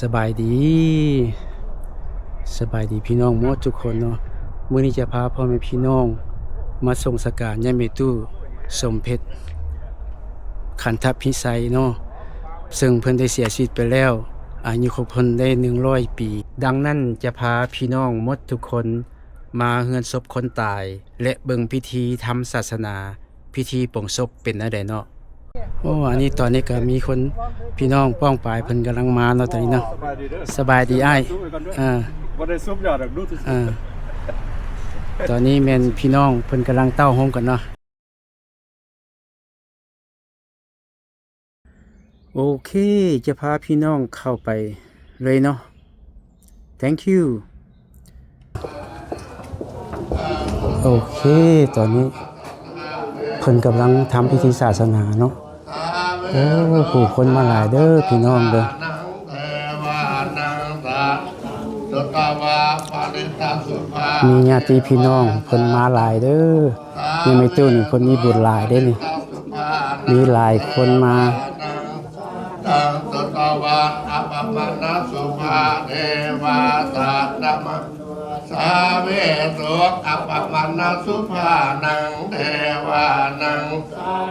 สบายดีพี่น้องหมดทุกคนเนาะมื้อนี้จะพาพ่อแม่พี่น้องมาส่งสการย่าแม่ตู้สมเพชรขันธพิไสยเนาะซึ่งเพิ่นได้เสียชีวิตไปแล้วอายุของเพิ่นได้100 ปีดังนั้นจะพาพี่น้องหมดทุกคนมาเฮือนศพคนตายและเบิ่งพิธีทำศาสนาพิธีปลงศพเป็นจั่งใดเนาะโอ้อันนี้ตอนนี้ก็มีคนพี่น้องป้องปายเพิ่นกำลังมาเนาะตอนนี้เนาะสบายดีอ้ายบ่ได้ซุปยอดดอกดูซื่อตอนนี้แม่นพี่น้องเพิ่นกำลังเต้าโฮมกันเนาะโอเคจะพาพี่น้องเข้าไปเลยเนาะ thank you โอเคตอนนี้เพิ่นกำลังทำพิธีศาสนาเนาะโอ้ผู้คนมาหลายเด้อพี่น้องเด้อมีญาติพี่น้องเพิ่นมาหลายเด้อยังไม่ตู้นี่เพิ่นมีบุญหลายเด้นี่มีหลายคนมาสุตวะอัปปะนะสุภาเทวาสัตตมะสาเวสุอัปปะนะสุภานังเทวานัง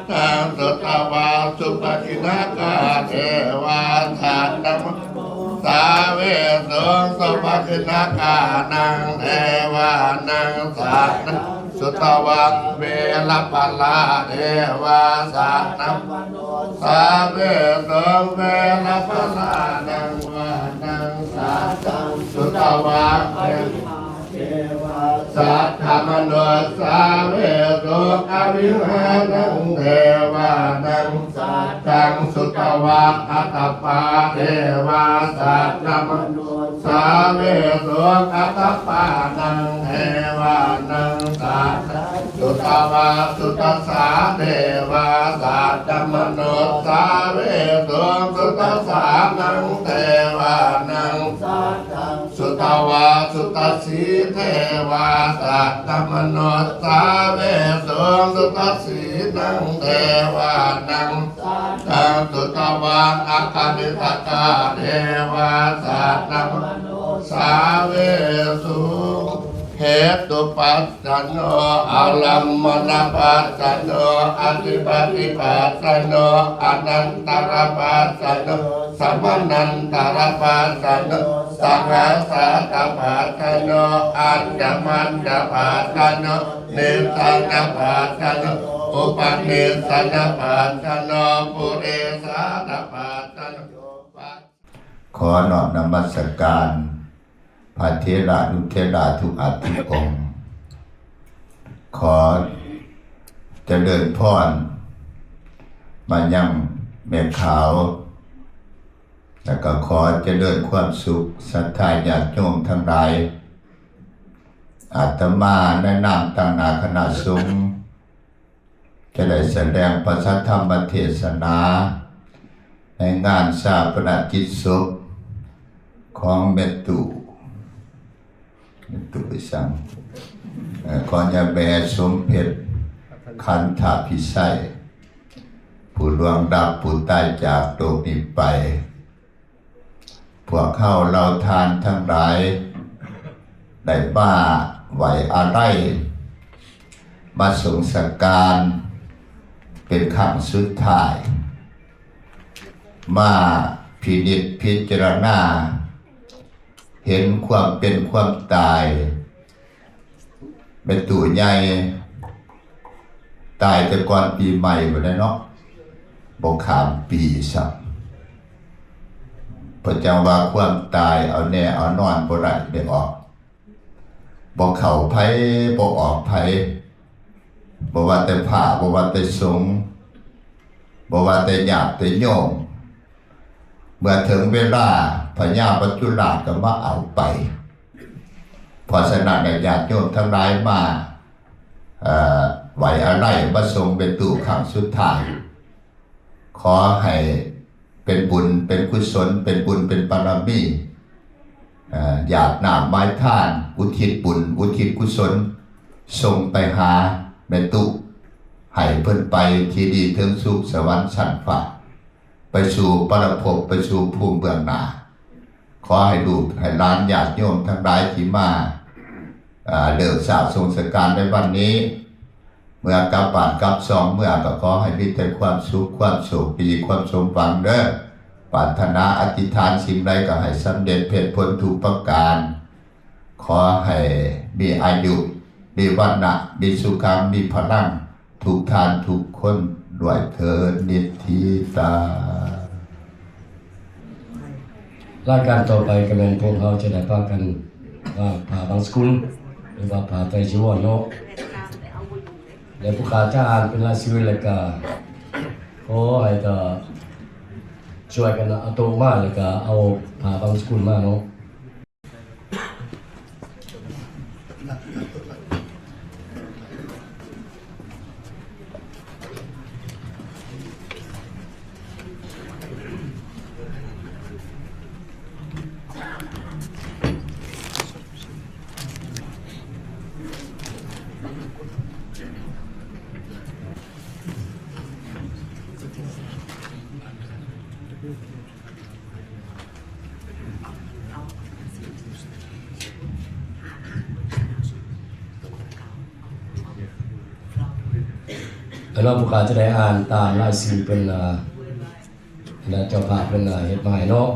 ตังสุตวะสุปกินากาเทวาสัตตมะสาเวสุสุปกินากานังเทวานังสัตตสุตวังเวลปัลลาเทวาสัตตมสาเวสุเวลปัลลานังวานังสัตตสุตวังสัทธมโนสาเวสุอวิหานังเทวานังสัตตังสุตวังอัตตปาเทวาสัทธมโนสาเวสุอัตตปานังเทวานังสัตตังสุตวะสุตสาเทวาสัทธมโนสาเวสุสุตสานังเทวานังสัตตังสุตวะสุตสีเทวาสัตตมโนสาเวสุสุตสีนังเทวานังสัตตังสุตวะอาคานิตกาเทวาสัตตมโนสาเวสุเหตุปัจจโนอาลัมมณปัจจโนอธิปติปัจจโนอนันตรปัจจโนสัมมนันตรปัจจโนสังฆาสัตตปัจจโนอัญญมัญญปัจจโนนิสังปัจจโนอุปนิสังปัจจโนปุเรสาตปัจจโนขอน้อมนมัสการพระเถระนุเถระทุกอาทุกองค์ขอเจริญพรมายังแม่ขาวแล้วก็ขอเจริญความสุขศรัทธาญาติโยมทั้งหลายอาตมาในนามตั้งนาคณะสงฆ์จะได้แสดงพระสัทธรรมเทศนาในงานชาปนกิจศพของเมตุวิสังขอยาแบสมเพชรขันธพิไสยผู้ล่วงดับผู้ตายจากโลกนี้ไปพวกเข้าเราทานทั้งหลายได้บ้าไหวอะไรมาส่งสักการเป็นครั้งสุดท้ายมาพินิจพิจารณาเห็นความเป็นความตายเป็นตัวใหญ่ตายแต่ก่อนปีใหม่หมดแล้วเนาะบอกขามปีสักพระเจ้าว่าความตายเอาแน่เอานอนบ่ได้ได้ออกบอกเข่าไผบอกออกไผบอกว่าแต่พระบอกว่าแต่สงฆ์บอกว่าแต่ญาติแต่โยมเมื่อถึงเวลาพญาปัจจุราชก็มาเอาไปเพราะฉะนั้นญาติโยมทั้งหลายมาไหวอะไรมาทรงเป็นตู้ครั้งสุดท้ายขอให้เป็นบุญเป็นกุศลเป็นบุญเป็นบารมีหยาดน้ำไม้ท่านอุทิศบุญอุทิศกุศลส่งไปหาแม่ตุให้เพิ่นไปที่ดีถึงสุขสวรรค์ชั้นฟ้า ไปสู่ปรภพไปสู่ภูมิเบื้องหน้า ขอให้ลูกให้หลานญาติโยมทั้งหลายที่มาเลิกสาสงสการในวันนี้เมื่อกลับบ้านกลับซองเมื่อก็ขอให้มีแต่ความสุขความโชคดีความสมหวังเด้อปรารถนาอธิษฐานสิ่งใดก็ให้สำเร็จเพชรผลทุกประการขอให้มีอายุมีวรรณะมีสุขมีพลังทุกท่านทุกคนด้วยเถิดนิทธิตารายการต่อไปก็เป็นพวกเขาจะได้พากันว่าผ่าบางสกุลหรือว่าผ่าไตรจีวรเนาะและผู้ขาจ้างเป็นรายชื่อแล้วก็ขอให้ก็ช่วยกันเอาตัวมาแล้วก็เอาผ่าบางสกุลมาเนาะแล้วผู้ขาจะได้อ่านตามรายชื่อเป็นเจ้าภาพเป็นเฮ็ดมาให้เนาะ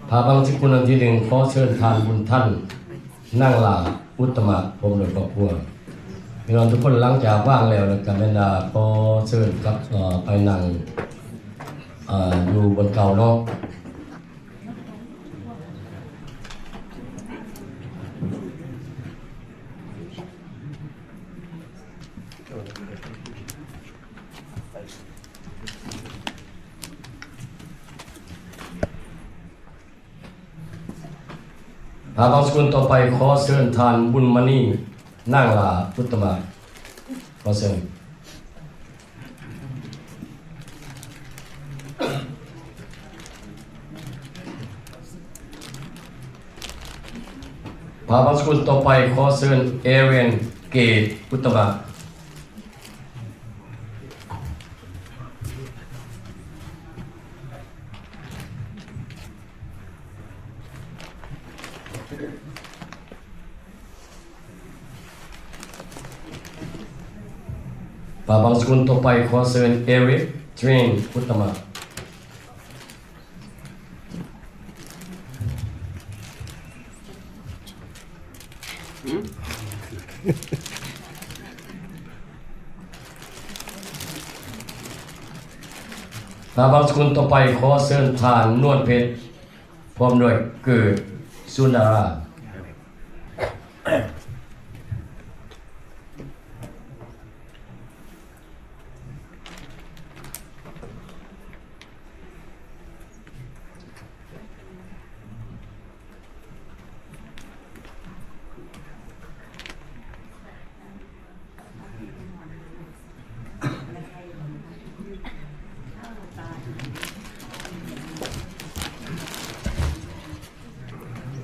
พาบางสกุลอันที่หนึ่งขอเชิญทานบุญท่านนั่งหลาอุตตมะพรหมโดยครอบครัวพี่น้องทุกคนหลังจากว่างแล้วก็แม่นขอเชิญกับไปนั่งอยู่บนเก่าเนาะพาบางสกุลต่อไปขอเชิญทานบุญมณีนั่งหลาอุตตมะขอเชิญพาบางสกุลต่อไปขอเชิญเอเวนเกตอุตตมะพาบางสกุลต่อไปขอเชิญเอริกเทรนอุตตมะพาบางสกุลต่อไปขอเชิญทานนวลเพชรพร้อมด้วยเกิดสุนดารา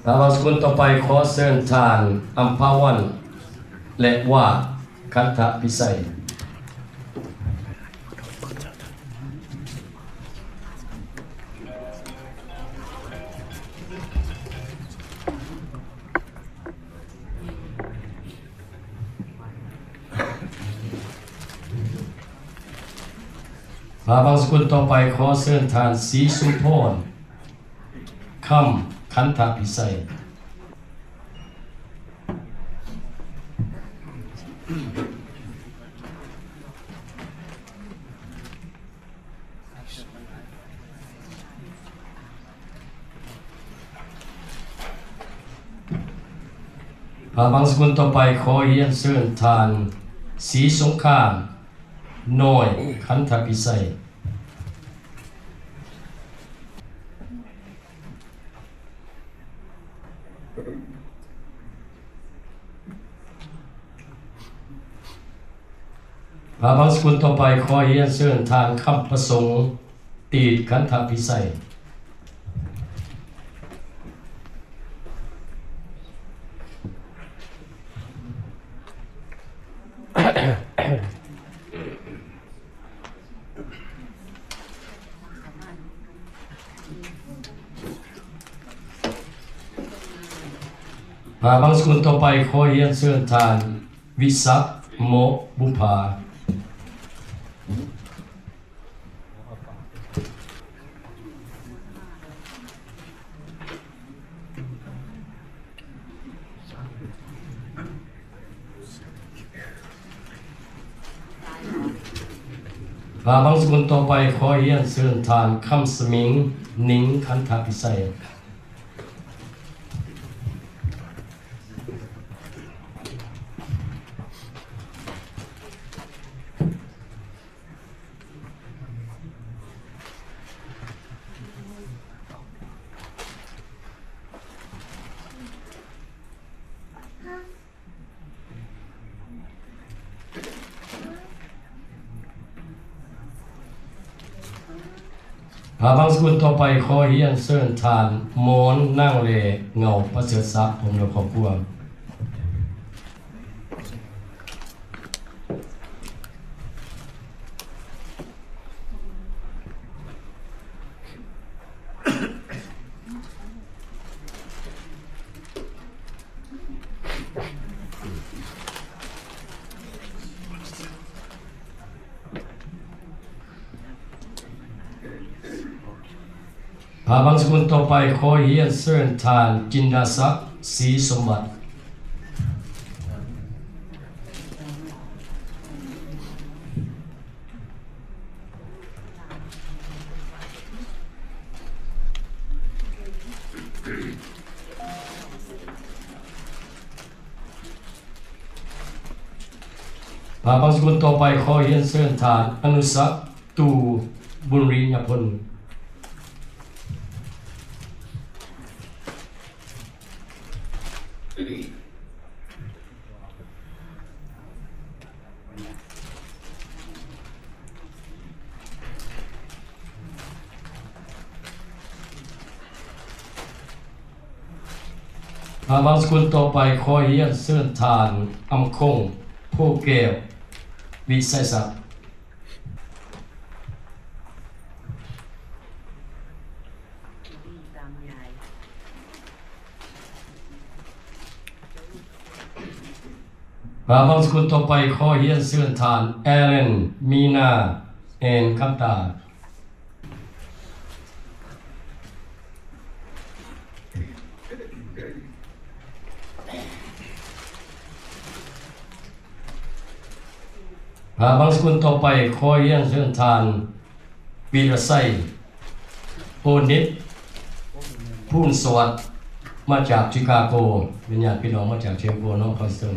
พาบางสกุลต่อไปขอเชิญทานอัมพาวันและว่าคันธพิสัยพาบางสกุลต่อไปขอเชิญทานศรีสุพรคำคันธพิสัยพาบางสกุลต่อไปขอเรียนเชิญทานศรีสงครามน้อยคันธพิสัยพาบางสกุลต่อไปขอเรียนเชิญทานคำประสงค์ตีดคันธพิสัย บางสกุลต่อไปขอเรียนเชิญทานวิศักดิ์โมบุภาบางสกุลต่อไปขอเรียนเชิญทานคำสมิงนิงคันธพิเศษบางสกุลต่อไปขอเรียนเชิญทานมอนนั่งเลเงาประเสริฐทรัพย์ผมและครอบครัวบางสกุลต่อไปขอเรียนเชิญทานจินดาศักดิ์ศรีสมบัติบางสกุลต่อไปขอเรียนเชิญทานอนุสักดิ์ตูบุญริยพลบางสกุลต่อไปขอเรียนเชิญทานอำคงผู้แก้ววิสัยศักดิ์บางสกุลต่อไปขอเรียนเชิญทานแอเลนมีนาแอนคัมตาบางสกุลต่อไปขอเรียนเชิญทานวีรไสโอนิดพูนสวัสดิ์มาจากชิคาโกเป็นญาติพี่น้องมาจากเชียงโกน้องคอนสตัน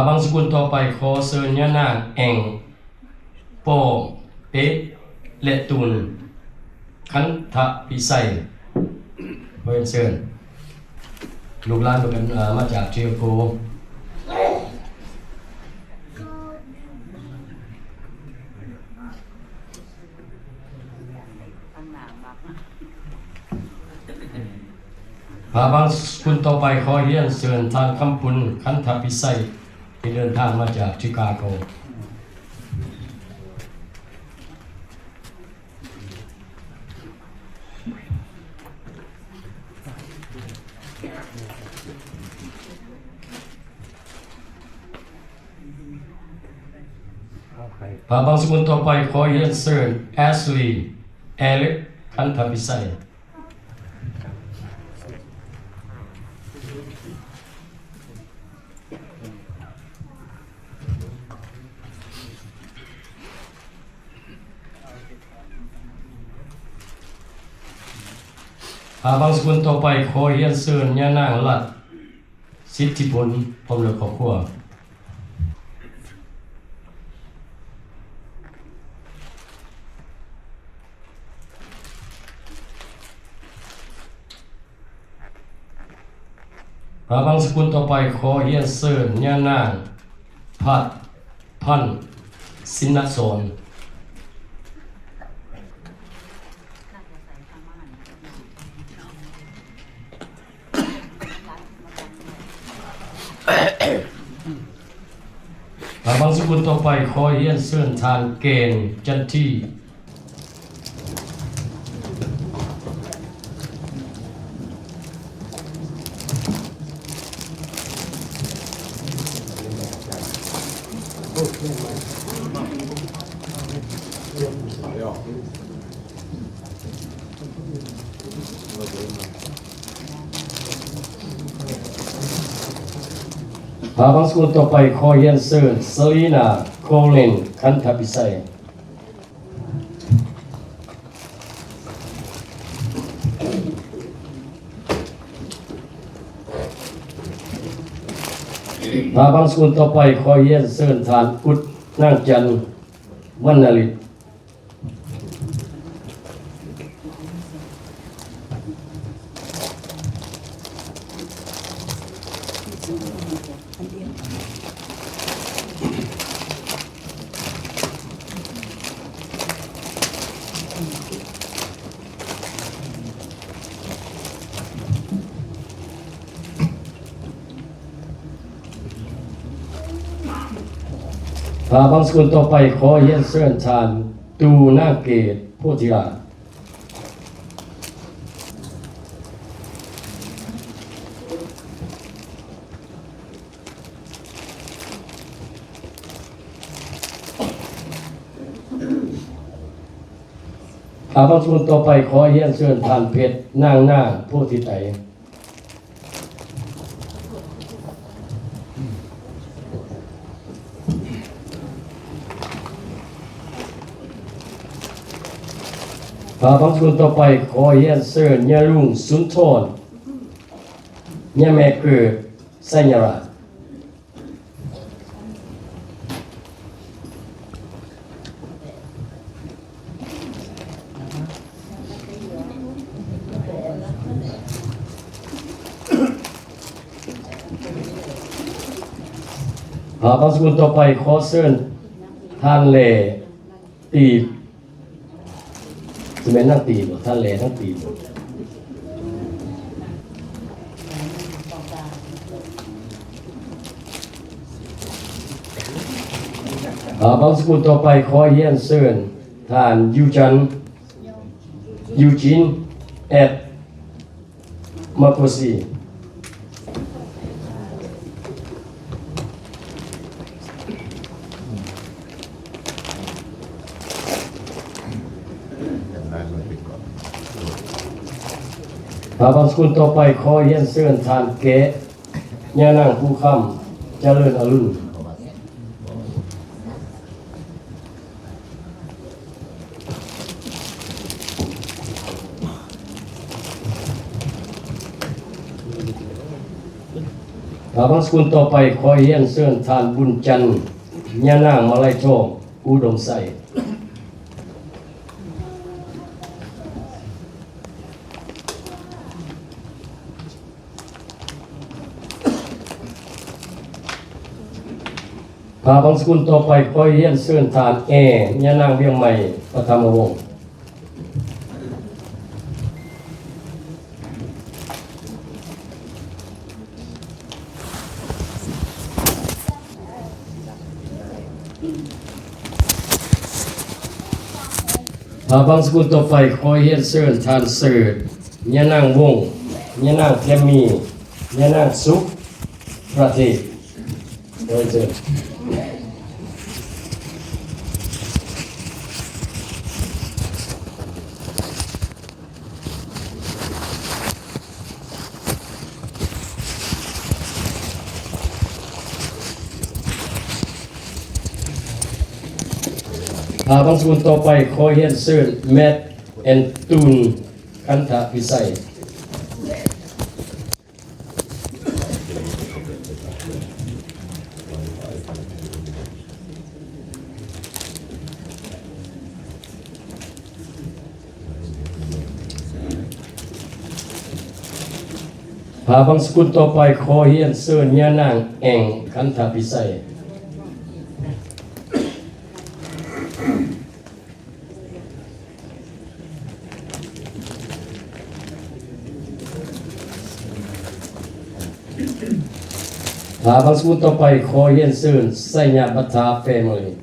บางสกุลต่อไปขอเชิญย่านางแองโปเป๊ะและตุนคันธพิไสขอเชิญลูกหลานเป็นมาจากเชียงโกบางสกุลต่อไปขอเรียนเชิญทางคำพุนคันธพิไสที่เดินทางมาจากชิคาโกบางสกุลต่อไปขอเรียนเชิญแอชลีย์เอลิกคันธพิไสบางสกุลต่อไปขอเรียนเชิญย่านางรัตน์สิทธิผลพร้อมและครอบครัวบางสกุลต่อไปขอเรียนเชิญย่านางพัดพันสินสนบางส กุลต่อไปขอเฮียนเชิญทานเกณฑ์จันทีพาบังสกุลต่อไปขอเฮียนเชิญเซลีนาโคลินคันทพิไสพาบังสกุลต่อไปขอเฮียนเชิญทานอุดนางจันทร์วรรณฤทธิ์พาบังสกุลต่อไปขอเฮียนเชิญทานตูนาเกตโพธิราชพาบังสกุลต่อไปขอเฮียนเชิญทานเพชรนางนาโพธิไตรพาบังสกุลต่อไปขอเฮียนเชิญยาลุงสุนทรยาแม่เกิดสัญราชพาบังสกุลต่อไปขอเชิญท่านเลตีบจะเป็นนั่งตีบท่านเลทั้งตีบบางสกุลต่อไปขอเฮียนเชิญท่านยูจินแอดมาโกซีบางสกุลต่อไปขอเฮียนเชิญท่านเกะยานั่งผู้ค่ำเจริญอรุณบางสกุลต่อไปขอเฮียนเชิญท่านบุญจันทร์ยานางมาลัยทองอุดมใสบางสกุลต่อไปขอเฮียนเชิญท่านยานางเวียงใหม่ปฐมวงศ์บางสกุลต่อไปขอเฮียนเชิญท่านเสิร์ชยานางวงศ์ยานางแคมมียานางสุขประเทศโดยเชิญบางสกุลต่อไปขอเฮียนเชิญแมทแอนตูนคันธพิไสบางสกุลต่อไปขอเฮียนเชิญยานางแองคันธพิไส พาบางสกุลต่อไปขอเรียนเชิญไสยบัตถาแฟมิลี่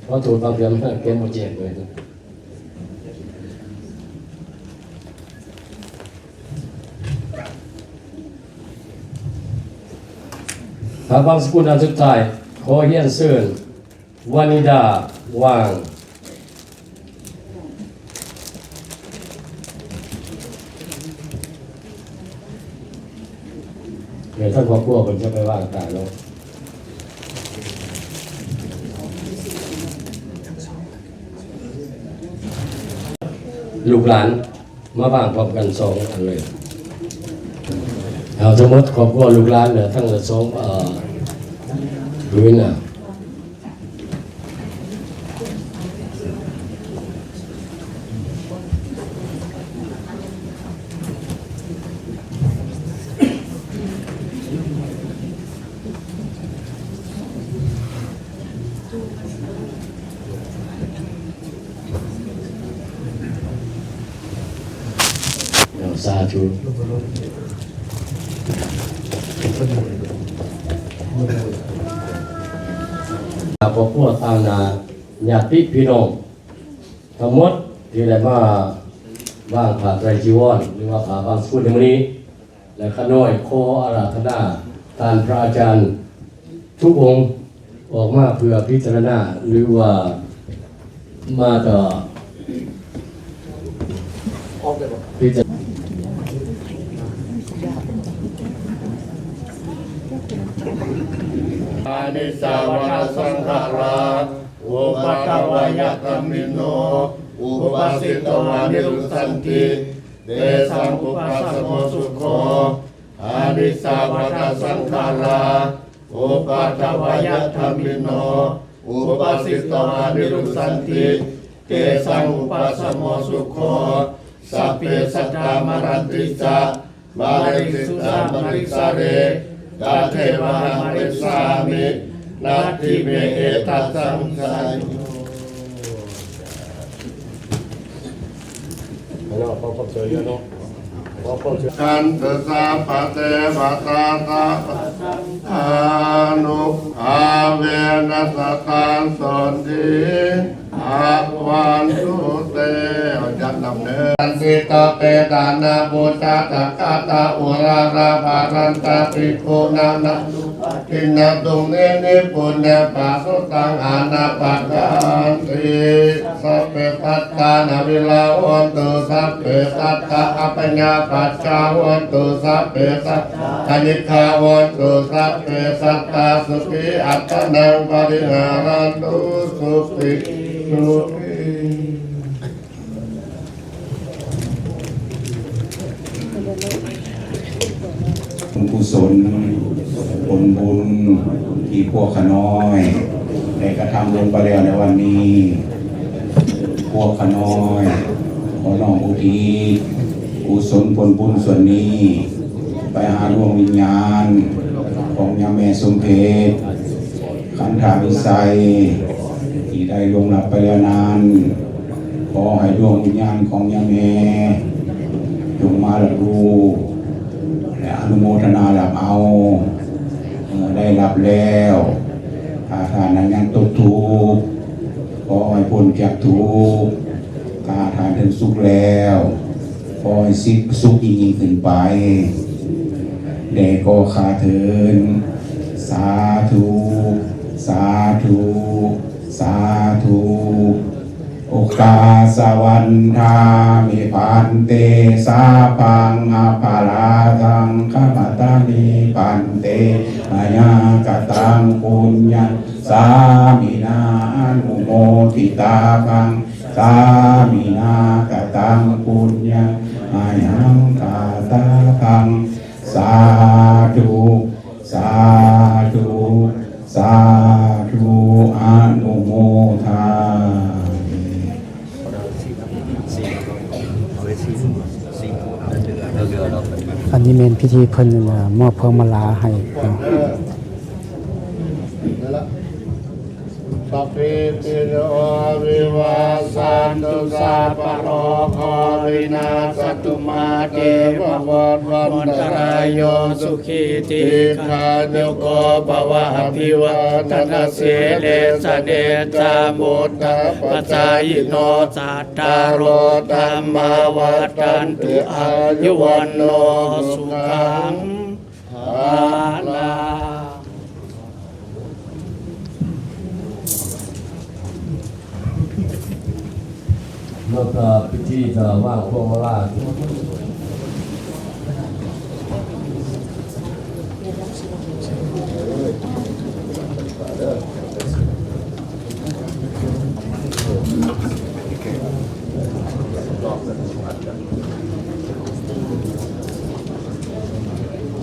ขอถูกบางเพียงเกมบ่แจกเลยพาบางสกุลอันสุดท้ายขอเรียนเชิญวานิดาว่างเดี๋ยวท่านครอบครัวผมจะไปว่างตายแล้วลูกหลานมาว่างพร้อมกันสองอันเลยเอาสมมติครอบครัวลูกหลานเนี่ยทั้งสองพื้นน่ะสาธุครอบครัวต่างนาญาติพี่น้องทั้งหมดที่ได้มาว่างผ่าไตรจีวรหรือว่าผ่าบางสกุลในมื้อนี้และข้าน้อยขออาราธนาท่านพระอาจารย์ทุกองค์ออกมาเพื่อพิจารณาหรือว่ามาต่อพิจารณาอานิสาวรสังขาราอุปตวายธรรมิโนอุปสิตวานิรุสันติเตสังอุปัสสโมสุโขอานิสาวรสังขาราอุปตวายธรรมิโนอุปสิตวานิรุสันติเตสังอุปัสสโมสุโขสัพเพสัตตามรันติจาบาริสุตามริสาเรกาเทวะมริสามินาทิเมเอตัสสังสาย คันตสาปะเตปะตาตาอานุอาเวนัสตังสนติอาวันตุเตจันนำเนินสิตาเปตานาบุตตะกะตะอุราราภารันตะปิโกนานะกินนาตุงเนนิปุญญาปะสุตังอานาปะกันติสัพเพปัตตานาวิลาวันตุสัพเพสัตตะอปัญญาปัจจาวันตุสัพเพสัตตะอนิคาวันตุสัพเพสัตตะสุขีอัตตนังปริหารันตุสุขิสุขีกุศลผลบุญที่พวกขน้อยได้กระทำลงไปแล้วในวันนี้พวกขน้อยขอน้อมอุทิศกุศลผลบุญส่วนนี้ไปหาดวงวิญญาณของยาแม่สมเพชขันธาวิสัยที่ได้ล่วงลับไปแล้วนานขอให้ดวงวิญญาณของยาแม่จงมารับรู้และอนุโมทนารับเอาได้รับแล้วถ้าทานนั้นยังตกทุกข์ขอให้พ้นจากทุกข์ถ้าทานถึงสุขแล้วขอให้สุขยิ่งขึ้นไปเด็กก็ขาเถินสาธุสาธุสาธุโอกาสวันทามิปันเตสาพังอาภาราทังขมัตตานิปันเตมายากตังปุญญาสามินานุโมทิตาพังสามินากตังปุญญามายังกาตาพังสาธุสาธุสาธุอนุโมทาอันนี้เป็นพิธีเพิ่นมอบพวงมาลาให้เนาะ สัพพิติโยวิวัสสันตุสัพพะโรโควินาศตุมาเตภวัตวันตรายโยสุขีติขานุโกภวะอภิวาทนาสิเลสเนจามุตตะปัจจายโนสัตตารโลธรรมาวัฏันตุอายุวันโนสุขังภาลัง แล้วก็พิธีจะว่างพวงมาลัย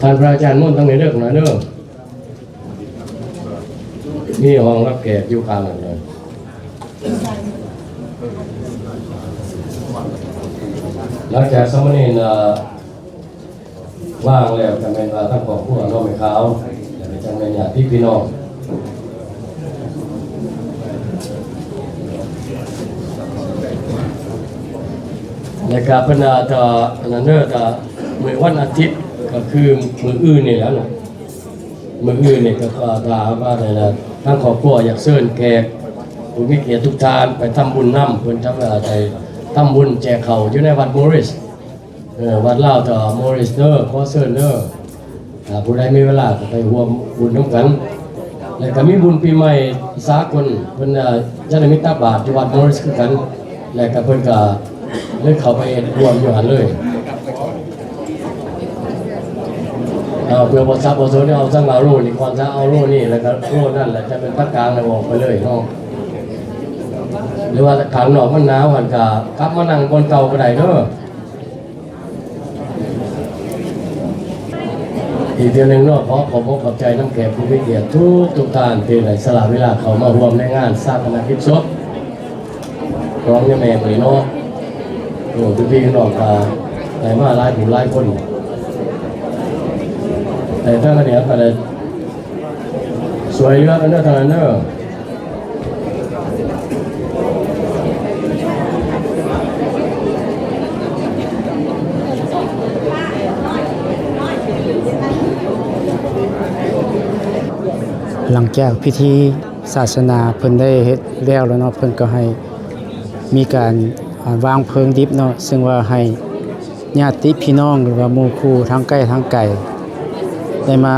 ท่านพระอาจารย์มุ่นตั้งในเรื่องหน่อยเนอะมีห้องรับแขกอยู่ข้างหลังเลยหลังจากสมณีว่างแล้วจะเป็นทั้งครอบครัวน้องไม่ขาวจะเป็นจังเป็นญาติพี่น้องในการพนาจะนันเนอร์จะเมื่อวันอาทิตย์ก็คือมืออื่นนี่แล้วนะมืออื่นนี่ก็ถามว่าอะไรนะทั้งครอบครัวอยากเชิญแขกผู้มีเกียรติทุกท่านไปทำบุญน้ำเพื่อนทำอะไรทำบุญแจกเขาอยู่ในวัดมอริสวัดเล่าต่อมอริสเนอร์คอเซิร์เนอร์ผู้ใดมีเวลาก็ไปร่วมบุญน้ำกันแล้วก็มีบุญปีใหม่สากลเพื่อนจะได้มิตรบาทที่วัดมอริสคือกันแล้วก็เพื่อนก็เลยเข้าไปรวมอยู่หันเลยเพื่อบทซับบทโซนี่เอาตั้งเอาโร่นี่ก่อนจะเอาโร่นี่แล้วก็โร่นั่นแหละจะเป็นภาคกลางเลยออกไปเลยเนาะหรือว่าขังหนอกมันหนาวหันกะกลับมานั่งบนเก่าก็ได้เนาะอีกเดือนหนึ่งเนาะขอขอบใจน้ำแขกผู้มีเกียรติทุกท่านที่ไหนสละเวลาเขามาร่วมในงานสร้างคณะกิจศพร้องยังแม่เลยเนาะโอ้พี่น้องก็ไหนมาหลายผู้หลายคนแต่ถ้าเราเนี่ยอะไรสวยเยอะกันเนอะทางนั้นเนอะหลังจากพิธีศาสนาเพิ่นได้เฮ็ดแล้วเนาะเพิ่นก็ให้มีการวางเพลิงดิบเนาะซึ่งว่าให้ญาติพี่น้องหรือว่าหมู่คู่ทั้งใกล้ทั้งไกลได้มา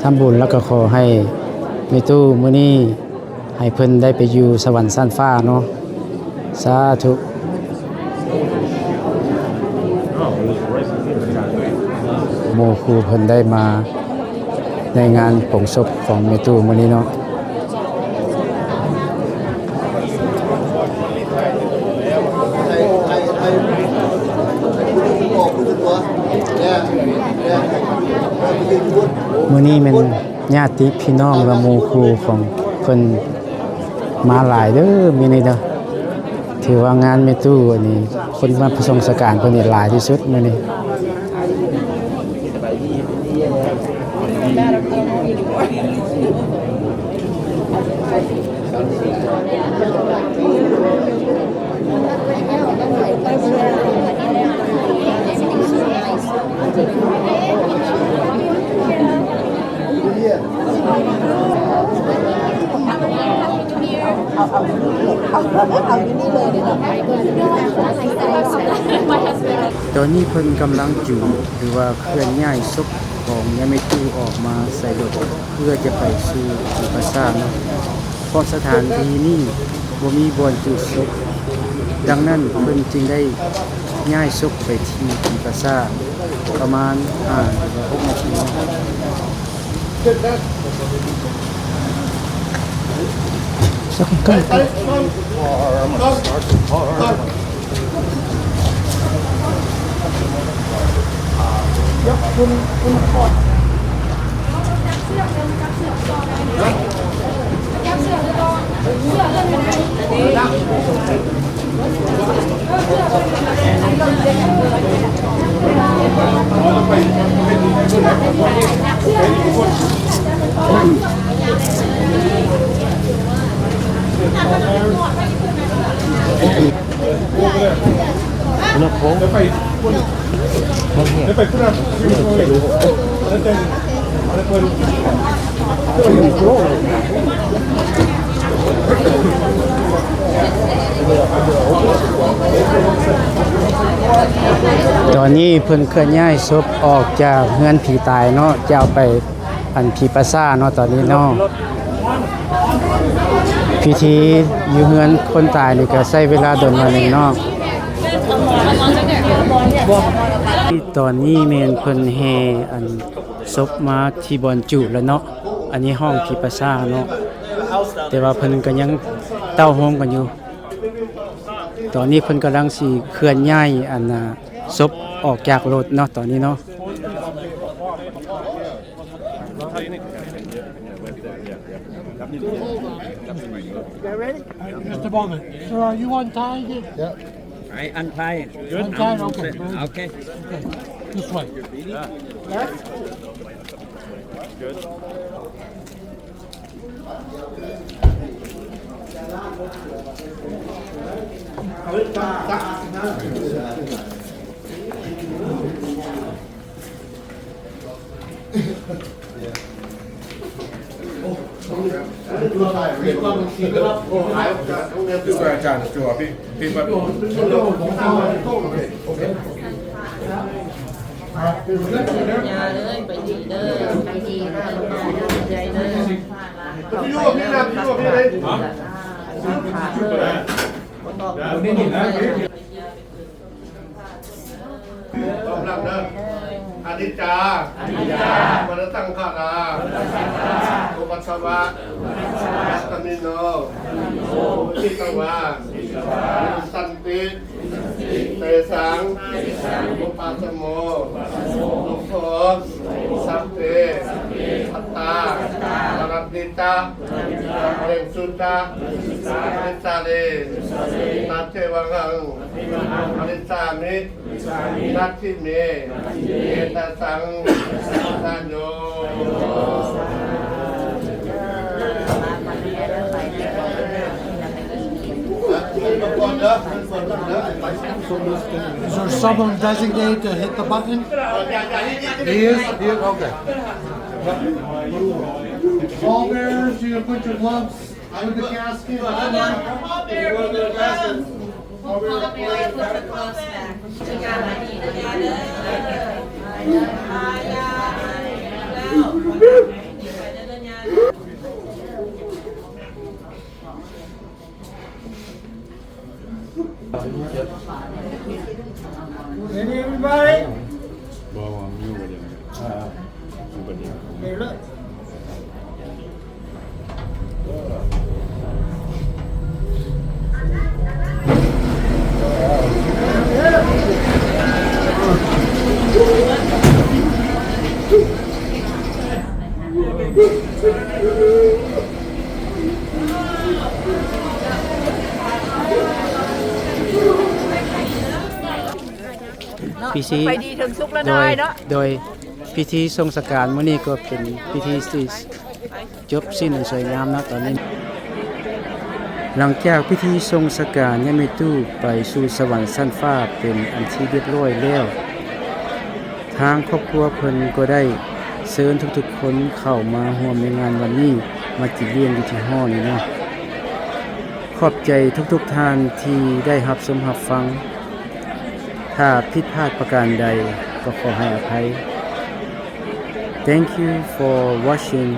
ทำบุญแล้วก็ขอให้แม่ตู้มื้อนี้ให้เพิ่นได้ไปอยู่สวรรค์ชั้นฟ้าเนาะสาธุหมู่คู่เพิ่นได้มาในงานโปร่งศพของแม่ตู้มื้อนี้เนาะมื้อนี้เป็นญาติพี่น้องและหมู่คู่ของเพิ่นมาหลายเด้อมื้อนี้เด้อถือว่างานแม่ตู้อันนี้คนมาประสงค์การเพิ่นนี่หลายที่สุดมื้อนี้ตอนนี้เพิ่นกำลังจูหรือว่าเคลื่อนย้ายศพของยาเมตู้ออกมาใส่รถเพื่อจะไปสู่ที่ปราสาทเนาะเพราะสถานที่นี้บ่มีบ่อนจุดศพดังนั้นเพิ่นจึงได้ย้ายศพไปที่ปราสาทประมาณ5 หรือว่า6 นาทีสักกัน ไปคุณแล้วไปคุณอ่ะไม่รู้แล้วแต่แล้วเปิด ตอนนี้เพิ่นเคลื่อนย้ายศพออกจากเฮือนผีตายเนาะจะเอาไปอันผีปราสาทเนาะตอนนี้เนาะพิธีอยู่เฮือนคนตายนี่ก็ใช้เวลาโดนวันหนึงเนาะตอนนี้แม่นเพิ่นแห่อันศพมาที่บ่อนจุแล้วเนาะอันนี้ห้องผีปราสาทเนาะแต่ว่าเพิ่นก็ยังเต้าโฮมกันอยู่ตอนนี้เพิ่นกำลังสิเคลื่อนย้ายอันศพออกจากรถเนาะตอนนี้เนาะ Just a moment. So are you untying it? I untie. Good. Untied? Okay. Okay. Okay. This way. This way อาจารย์จั่วพี่แบบ ยาเลยไปดีเด้อไปดีนะลูกน้องใจเด้อ พี่ลูกพี่นะพี่ลูกพี่เลย ขาดเลยบ่ต้อง ต้อนรับนะอนิจจาวันตั้งข้าราอุปัสสวะยัตมิโนทิตวาสันติเตสังอุปัสสโมลุโภสัพเพอัตตาอรัตติตาเรนสุตตาอนิจจาเลนัตเทวังอนิจจามินัตถิเมเอตสังสัญโย Is there someone designated to hit the button? He is? Okay. Pallbearers, you put your gloves with the casket. Everybody? บอกว่ามีประเด็นมีประเด็น Hey, look. พิธี ไปดีถึงสุกแล้ว โด นาย ยเนาะ โดยพิธีทรงสการมื้อนี้ก็เป็นพิธีที่จบสิ้นอย่างสวยงามนะตอนนี้ หลังจากพิธีทรงสการยะเมตุไปสู่สวรรค์ชั้นฟ้าเป็นอันที่เรียบร้อยแล้วทางครอบครัวเพิ่นก็ได้เชิญทุกๆคนเข้ามาร่วมในงานวันนี้มากินเลี้ยงอยู่ที่ห้อนี้เนาะขอบใจทุกๆท่านที่ได้รับชมรับฟังถ้าผิดพลาดประการใดก็ขอให้อภัย Thank you for watching